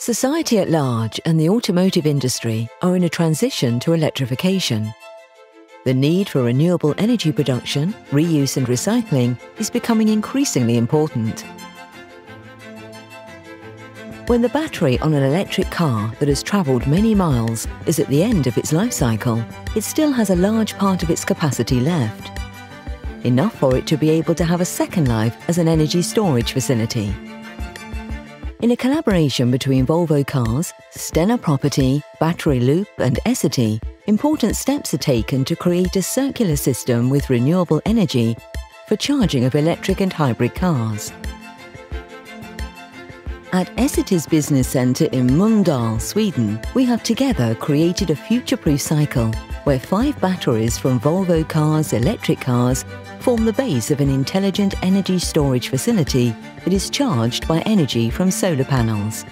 Society at large and the automotive industry are in a transition to electrification. The need for renewable energy production, reuse and recycling is becoming increasingly important. When the battery on an electric car that has travelled many miles is at the end of its life cycle, it still has a large part of its capacity left. Enough for it to be able to have a second life as an energy storage facility. In a collaboration between Volvo Cars, Stena Property, BatteryLoop and Essity, important steps are taken to create a circular system with renewable energy for charging of electric and hybrid cars. At Essity's business centre in Mölndal, Sweden, we have together created a future-proof cycle where 5 batteries from Volvo Cars' electric cars form the base of an intelligent energy storage facility that is charged by energy from solar panels.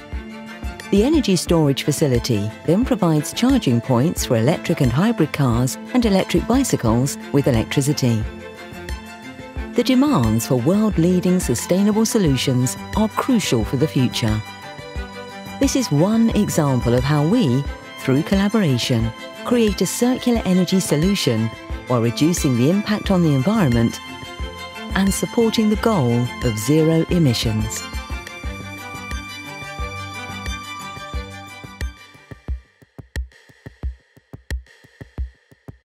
The energy storage facility then provides charging points for electric and hybrid cars and electric bicycles with electricity. The demands for world-leading sustainable solutions are crucial for the future. This is one example of how we, through collaboration, create a circular energy solution while reducing the impact on the environment and supporting the goal of zero emissions.